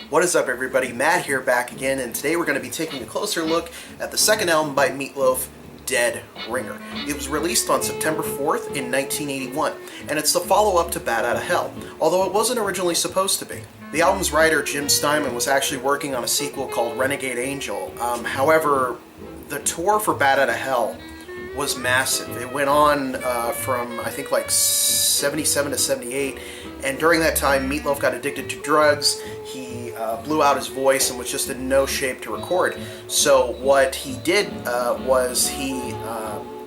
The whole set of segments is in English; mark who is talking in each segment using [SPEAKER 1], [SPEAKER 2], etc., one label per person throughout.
[SPEAKER 1] What is up, everybody? Matt here, back again, and today we're going to be taking a closer look at the second album by Meat Loaf, Dead Ringer. It was released on September 4th in 1981, and it's the follow-up to Bat Outta Hell, although it wasn't originally supposed to be. The album's writer, Jim Steinman, was actually working on a sequel called Renegade Angel. However, the tour for Bat Outta Hell was massive. It went on from, I think, like 77 to 78, and during that time, Meat Loaf got addicted to drugs. He blew out his voice and was just in no shape to record. So what he did was he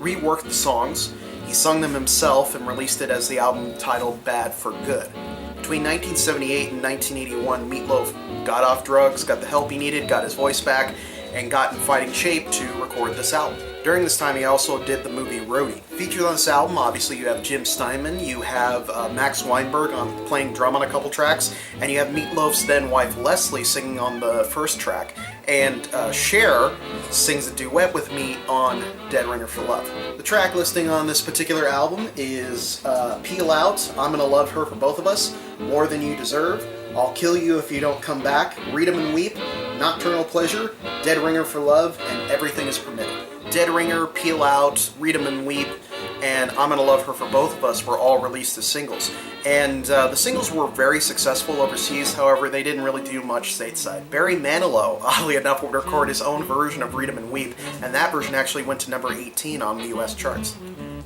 [SPEAKER 1] reworked the songs, he sung them himself, and released it as the album titled Bad for Good. Between 1978 and 1981, Meat Loaf got off drugs, got the help he needed, got his voice back, and got in fighting shape to record this album. During this time, he also did the movie Roadie. Featured on this album, obviously, you have Jim Steinman, you have Max Weinberg playing drum on a couple tracks, and you have Meat Loaf's then wife Leslie singing on the first track, and Cher sings a duet with Meat on Dead Ringer for Love. The track listing on this particular album is Peel Out, I'm Gonna Love Her for Both of Us, More Than You Deserve, I'll Kill You If You Don't Come Back, Read 'Em and Weep, Nocturnal Pleasure, Dead Ringer for Love, and Everything Is Permitted. Dead Ringer, Peel Out, Read 'Em and Weep, and I'm Gonna Love Her for Both of Us were all released as singles. And the singles were very successful overseas, however, they didn't really do much stateside. Barry Manilow, oddly enough, would record his own version of Read 'Em and Weep, and that version actually went to number 18 on the US charts.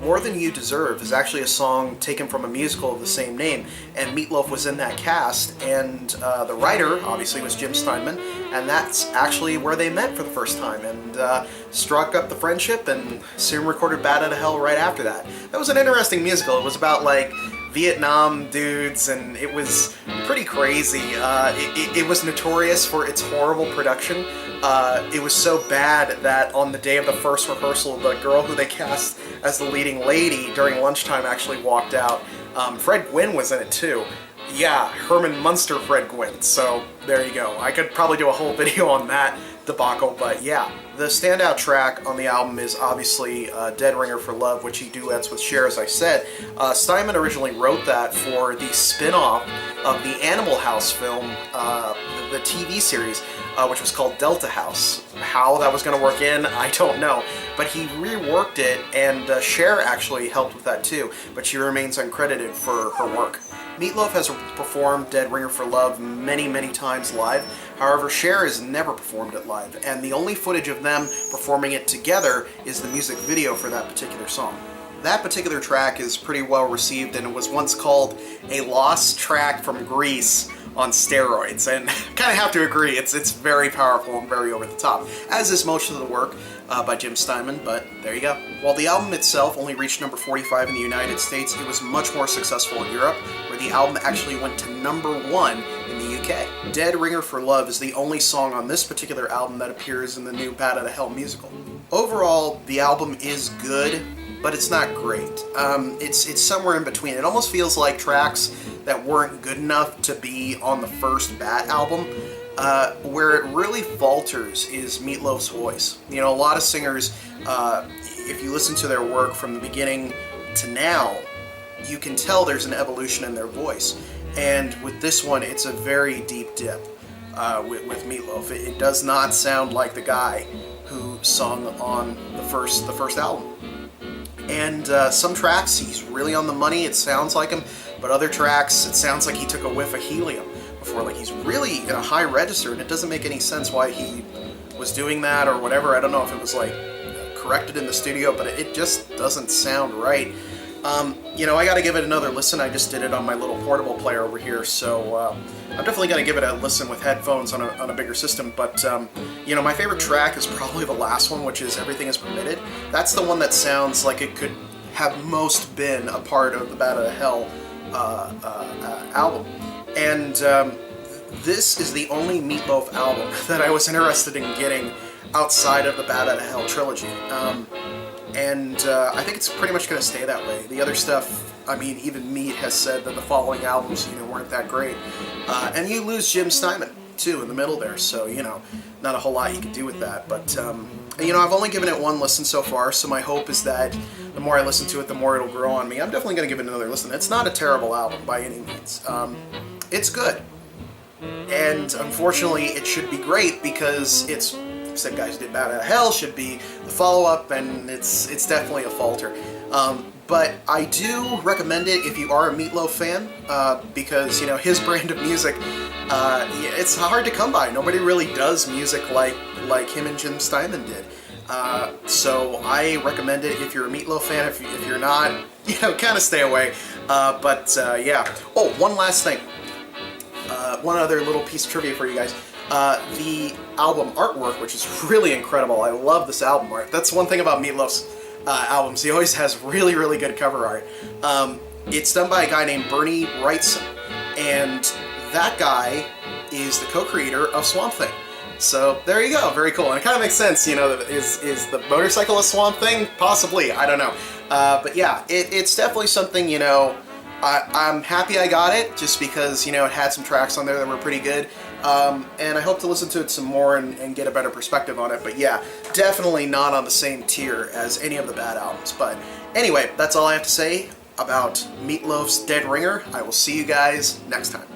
[SPEAKER 1] More Than You Deserve is actually a song taken from a musical of the same name, and Meat Loaf was in that cast, and the writer, obviously, was Jim Steinman, and that's actually where they met for the first time, and struck up the friendship, and soon recorded Bat Outta Hell right after that. That was an interesting musical. It was about, like, Vietnam dudes, and it was pretty crazy. It was notorious for its horrible production. It was so bad that on the day of the first rehearsal, the girl who they cast as the leading lady during lunchtime actually walked out. Fred Gwynne was in it too. Yeah, Herman Munster Fred Gwynne, so there you go. I could probably do a whole video on that debacle, but yeah. The standout track on the album is obviously Dead Ringer for Love, which he duets with Cher, as I said. Steinman originally wrote that for the spin-off of the Animal House film, the TV series, which was called Delta House. How that was going to work in, I don't know. But he reworked it, and Cher actually helped with that too, but she remains uncredited for her work. Meat Loaf has performed Dead Ringer for Love many, many times live. However, Cher has never performed it live, and the only footage of them performing it together is the music video for that particular song. That particular track is pretty well received, and it was once called a lost track from Greece on steroids, and I kind of have to agree, it's very powerful and very over the top, as is most of the work by Jim Steinman, but there you go. While the album itself only reached number 45 in the United States, it was much more successful in Europe, where the album actually went to number 1 in the UK. Dead Ringer for Love is the only song on this particular album that appears in the new Bat Outta Hell musical. Overall, the album is good, but it's not great. It's somewhere in between. It almost feels like tracks that weren't good enough to be on the first Bat album. Where it really falters is Meat Loaf's voice. You know, a lot of singers, if you listen to their work from the beginning to now, you can tell there's an evolution in their voice. And with this one, it's a very deep dip with Meat Loaf. It does not sound like the guy who sung on the first album. And some tracks, he's really on the money, it sounds like him, but other tracks, it sounds like he took a whiff of helium before. Like, he's really in a high register, and it doesn't make any sense why he was doing that or whatever. I don't know if it was, like, corrected in the studio, but it just doesn't sound right. You know, I gotta give it another listen. I just did it on my little portable player over here, so I'm definitely gonna give it a listen with headphones on a bigger system, but you know, my favorite track is probably the last one, which is Everything Is Permitted. That's the one that sounds like it could have most been a part of the Bat Outta Hell album. And this is the only Meat Loaf album that I was interested in getting outside of the Bat Outta Hell trilogy. I think it's pretty much going to stay that way. The other stuff, I mean, even Meat has said that the following albums, you know, weren't that great. And you lose Jim Steinman, too, in the middle there, so, you know, not a whole lot you can do with that. But, you know, I've only given it one listen so far, so my hope is that the more I listen to it, the more it'll grow on me. I'm definitely going to give it another listen. It's not a terrible album by any means. It's good. And unfortunately, it should be great because it's Said Guys Did Bad Out of Hell should be the follow-up, and it's definitely a falter. But I do recommend it if you are a Meat Loaf fan, because, you know, his brand of music, it's hard to come by. Nobody really does music like him and Jim Steinman did. So I recommend it if you're a Meat Loaf fan. If you're not, you know, kind of stay away. Yeah. Oh, one last thing. One other little piece of trivia for you guys. The album artwork, which is really incredible. I love this album art. That's one thing about Meat Loaf's albums. He always has really, really good cover art. It's done by a guy named Bernie Wrightson, and that guy is the co-creator of Swamp Thing. So there you go, very cool. And it kind of makes sense, you know, is the motorcycle a Swamp Thing? Possibly, I don't know. But yeah, it's definitely something, you know, I'm happy I got it, just because, you know, it had some tracks on there that were pretty good. And I hope to listen to it some more and get a better perspective on it. But yeah, definitely not on the same tier as any of the bad albums. But anyway, that's all I have to say about Meat Loaf's Dead Ringer. I will see you guys next time.